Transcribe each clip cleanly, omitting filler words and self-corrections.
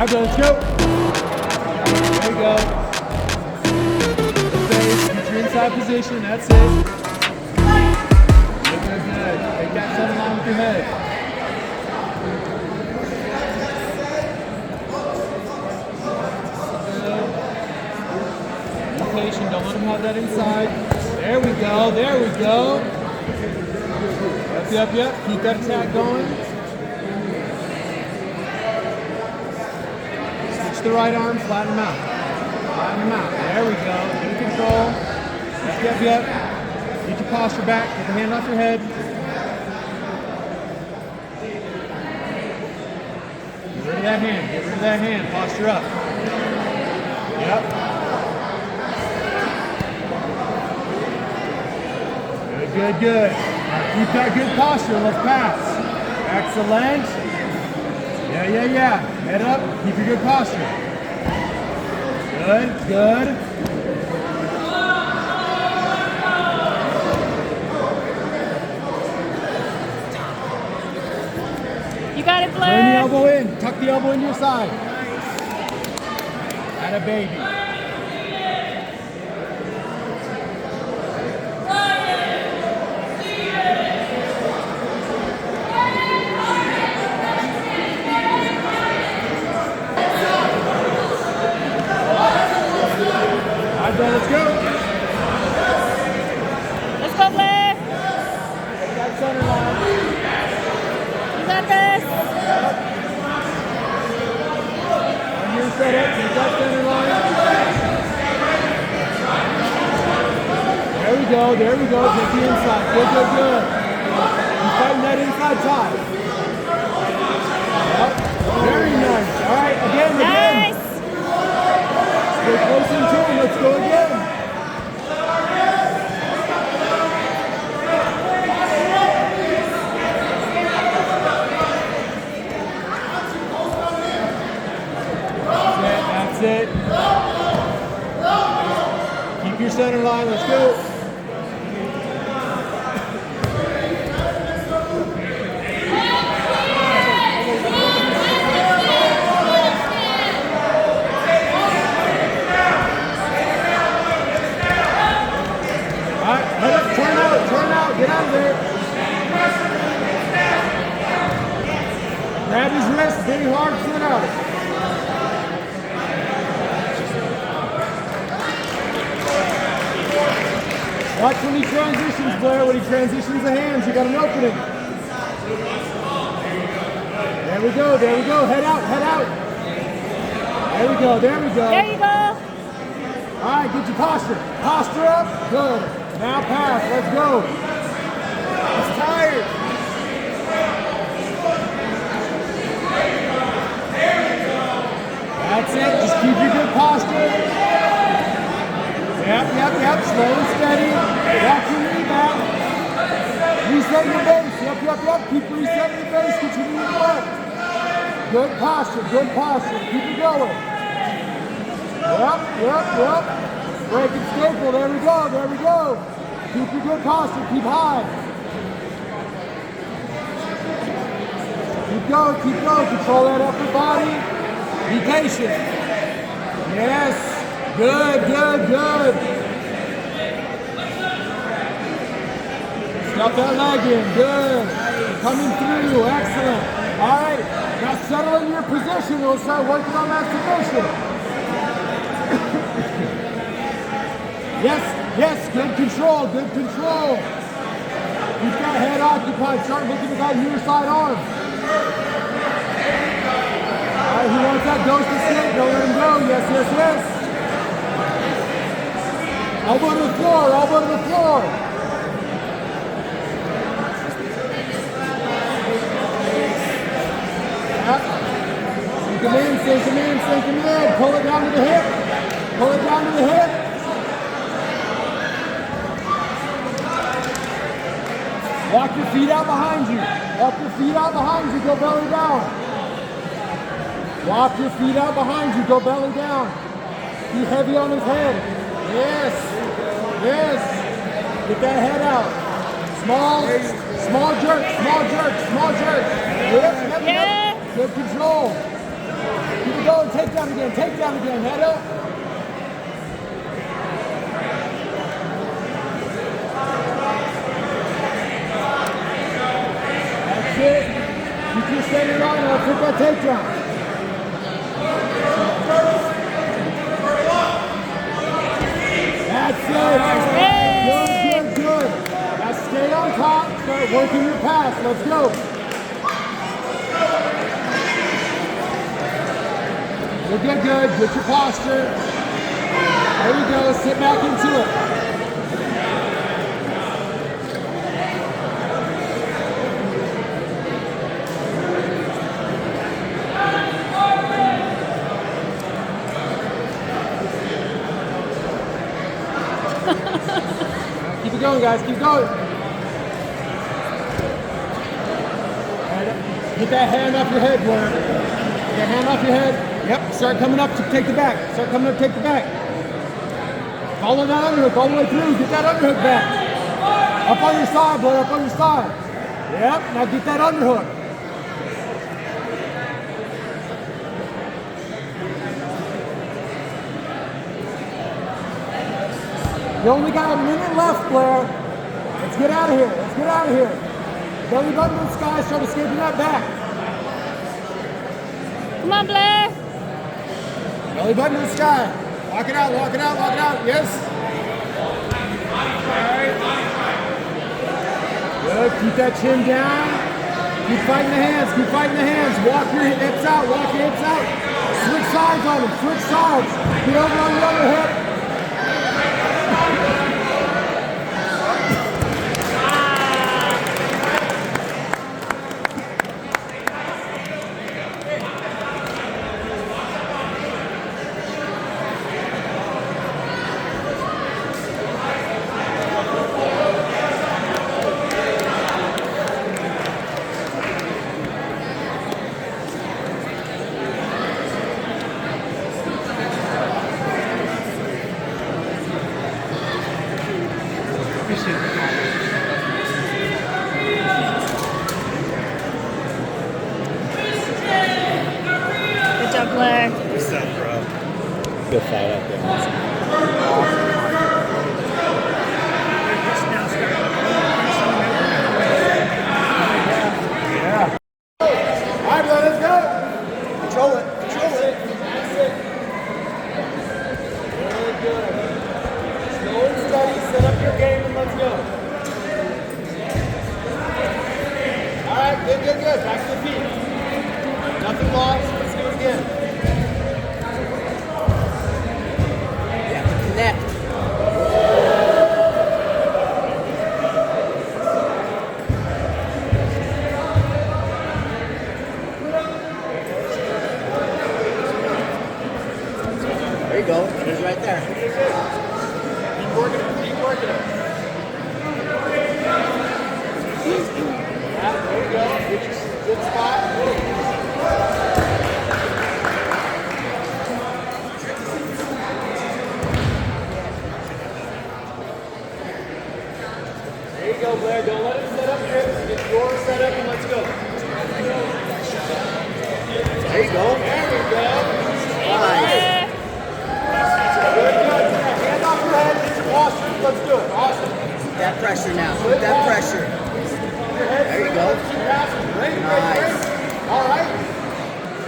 right, go, let's go. There you go. Face, get your inside position, that's it. Good, good, good. Take that center line with your head. Be patient, don't let them have that inside. There we go, there we go. Yep, yep, yep. Keep that attack going. Switch the right arm, flatten them out. Flatten them out. There we go. Get control. Yep, yep, yep. Get your posture back. Get the hand off your head. Get rid of that hand. Get rid of that hand. Posture up. Yep. Good, good, good. Keep that good posture. Let's pass. Excellent. Yeah, yeah, yeah. Head up. Keep your good posture. Good, good. You got it, Blair. Turn the elbow in. Tuck the elbow into your side. Atta baby. Let's go. Let's go, Blair. Take that center line. You got this. On your setup, take that center line. There we go, there we go. Take the inside. Good, good, good. You're fighting that inside tie. Yep. Very nice. All right, again, again. Nice. Stay close into him. Let's go again. That's it. Keep your center line. Let's go. Get out of there. Grab his wrist, big hard, sit out. Watch when he transitions, Blair. When he transitions the hands, you got an opening. There we go, there we go. Head out, head out. There we go, there we go. There you go. All right, get your posture. Posture up, good. Now pass, let's go. He's tired. That's it. Just keep your good posture. Yep, yep, yep. Slow and steady. Walk your knee back. Reset your base. Yep, yep, yep. Keep resetting your base. Continue to work. Good posture. Good posture. Keep it going. Yep, yep, yep. Break and staple. There we go. There we go. Keep your good posture. Keep high. Keep going, keep going. Control that upper body. Be patient. Yes. Good, good, good. Stuff that leg in. Good. Coming through. Excellent. All right. Now settle in your position. We'll start working on that submission. Yes, yes. Good control. Good control. Keep that head occupied. Start looking at that near side arm. Alright, he wants that ghost to skate. Don't let him go. Yes, yes, yes. Elbow to the floor. Elbow to the floor. Yep. Sink him in, sink him in, sink him in. Pull it down to the hip. Pull it down to the hip. Walk your feet out behind you. Walk your feet out behind you. Go belly down. Walk your feet out behind you. Go belly down. Be heavy on his head. Yes. Yes. Get that head out. Small jerk, small jerk, small jerk. Yep, yep, yep. Good control. Keep it going. Take down again. Take down again. Head up. That's it. Keep your standing line. I'll take that takedown. That's it. Good, good, good. Now stay on top. Start working your pass. Let's go. You'll get good. Get your posture. There you go. Sit back into it. Keep it going, guys. Keep going. Get that hand off your head, Blair. Get that hand off your head. Yep. Start coming up to take the back. Start coming up to take the back. Follow that underhook all the way through. Get that underhook back. Up on your side, Blair. Up on your side. Yep. Now get that underhook. You only got a minute left, Blair. Let's get out of here. Let's get out of here. Belly button to the sky. Start escaping that back. Come on, Blair. Belly button to the sky. Lock it out. Lock it out. Lock it out. Yes. Good. Keep that chin down. Keep fighting the hands. Keep fighting the hands. Walk your hips out. Walk your hips out. Switch sides on them. Switch sides. Get over on the other hip. Good job, Blair. What's up, bro? Good fight out there. Yeah. All right, bro, let's go. Control it. Control it. That's it. Really good. Slow and steady. Set up your game and let's go. All right, good, good, good. Back to the feet. Nothing lost. Let's do it again. You have to connect. There you go. He's right there. Keep working it. Keep working it. Yeah, there you go. Get your good spot. There you go, Blair. Don't let him set up trips. Get your set up and let's go. There you go. There we go. Nice. Good, good. Hand off your head. Get your posture. Let's do it. Awesome. Keep that pressure now. Keep that pressure. There you go. Great, Nice. great, great. All right.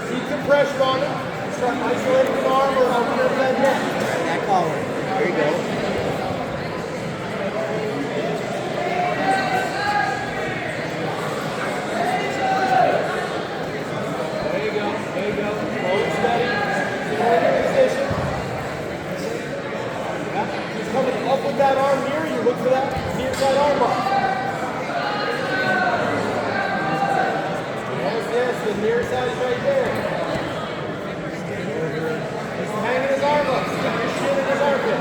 Keep some pressure on it. Start isolating the arm or open your head neck. That collar. There you go. There you go. There you go. Slow and steady. Stay in position. Yeah. Just coming up with that arm near you. Look for that near side arm bar. Yes, yes. The near side is right there. He's hanging his arm up. Stick your shin in his armpit.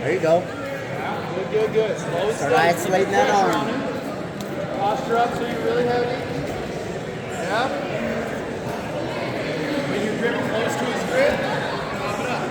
There you go. Good, good, good. Slow and Start steady. isolating that Pressure arm. on him. Posture up so you're really heavy. Yeah. When you're gripping close to his grip, pop it up.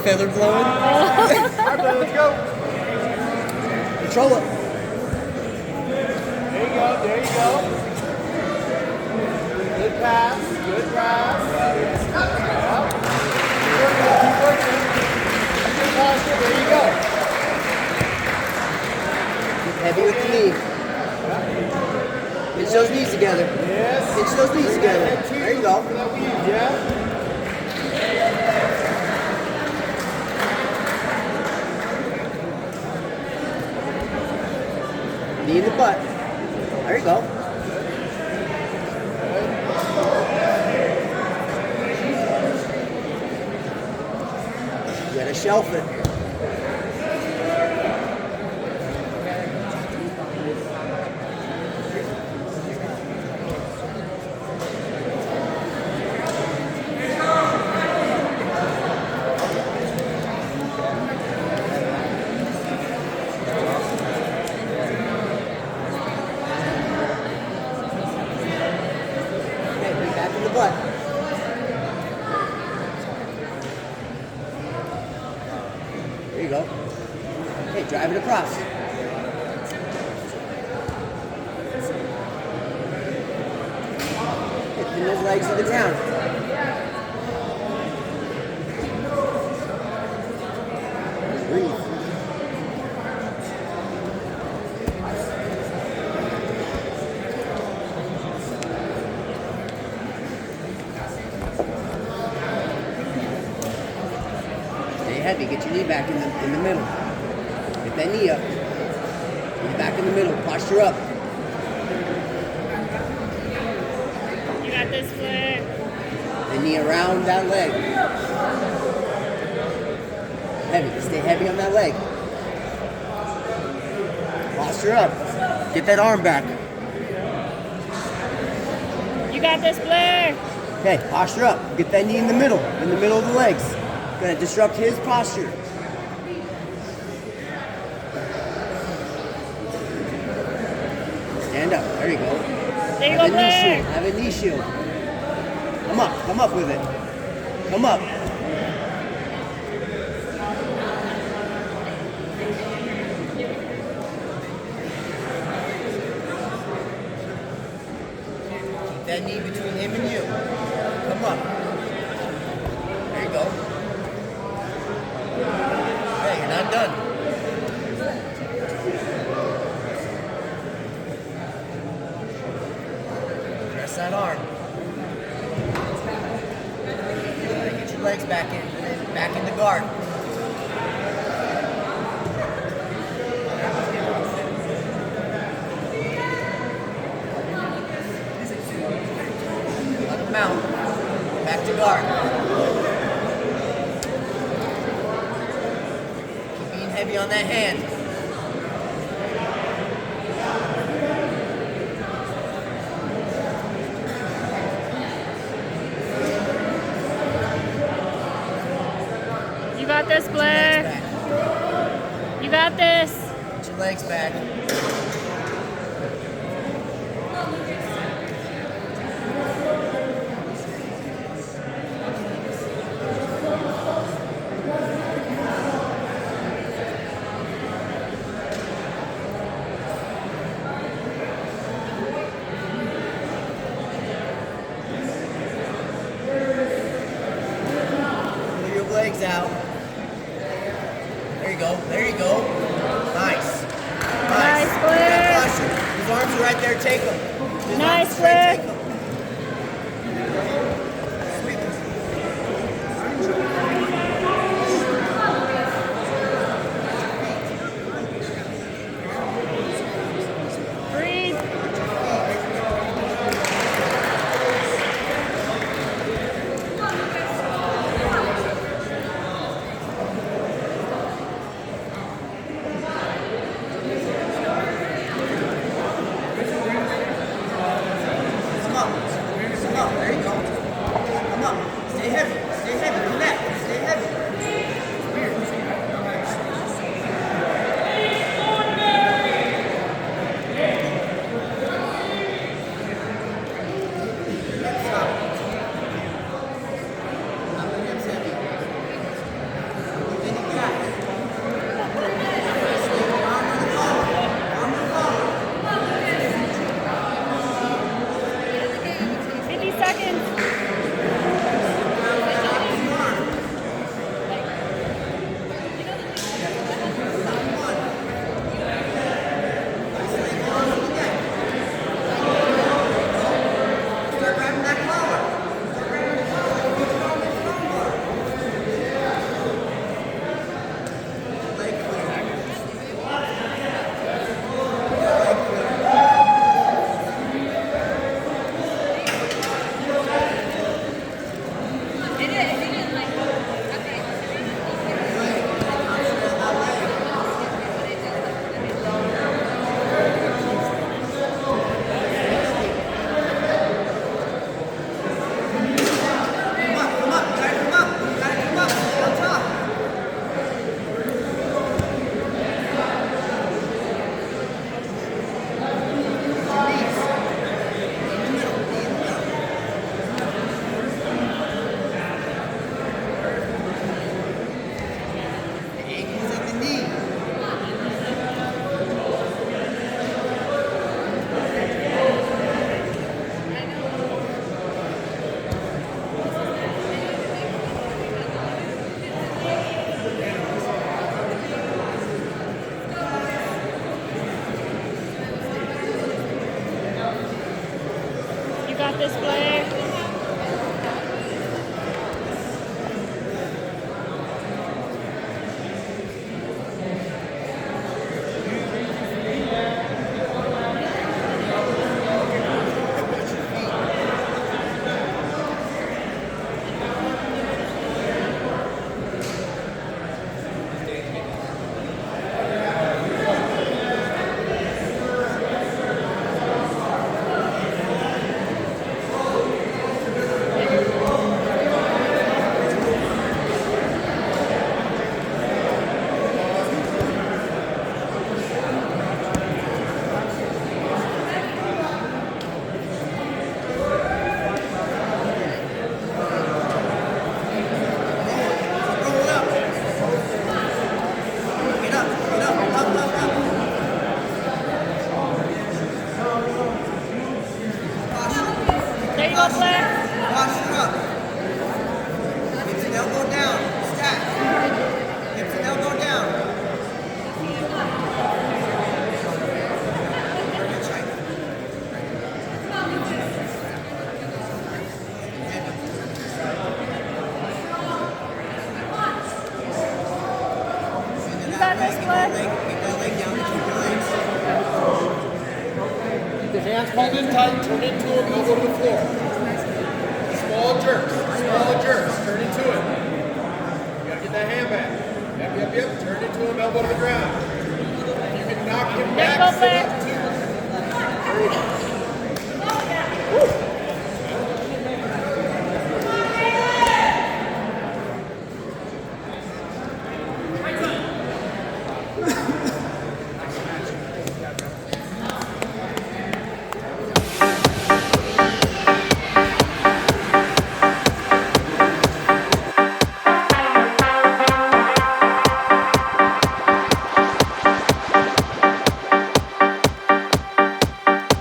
feather blowing. Alright, brother, let's go. Control it. There you go, there you go. Good pass, good pass. Yeah. Keep working. Good posture, there you go. Heavy with the knee. Pinch those knees together. Yes. Pinch those knees together. There you go. Yeah. Knee in the butt. There you go. You gotta shelf it. Okay, knee back in the butt. There you go. Okay, drive it across. Okay, pin those legs to the ground. Breathe. Stay heavy. Get your knee back in the middle. Get that knee up. Knee back in the middle. Posture up. You got this, Blair. The knee around that leg. Heavy. Stay heavy on that leg. Posture up. Get that arm back. You got this, Blair. Okay, posture up. Get that knee in the middle of the legs. Gonna disrupt his posture. Stand up. There you go. There you Have go, a knee Blair. shield. Have a knee shield. Come up with it. Come up. Keep that knee between him and you. Come up. There you go. Okay, you're not done. Press that arm. Get your legs back in the guard. Let him mount. Back to guard. Keep being heavy on that hand. You got this, Blair. Back. You got this. Get your legs back. Pull your legs out. There you go. There you go. Nice. Nice, Blair. Good posture. His arms are right there. Take them. His Nice, arms are right, Blair. take 'em. Breathe. Come got this, Blair. There you go, Blair. Posture up. Hips and elbow down. Stack. Hips and elbow down. Good shake. You got this, Blair. Keep that leg down and keep your legs. Keep the hands pulled in tight. Turn into them. Elbow to the floor. Small jerks. Small jerks. Turn into it. You gotta get that hand back. Yep. Turn into him. Elbow to the ground. You can knock him There you back. go, Sit Blair. up, too. There you go.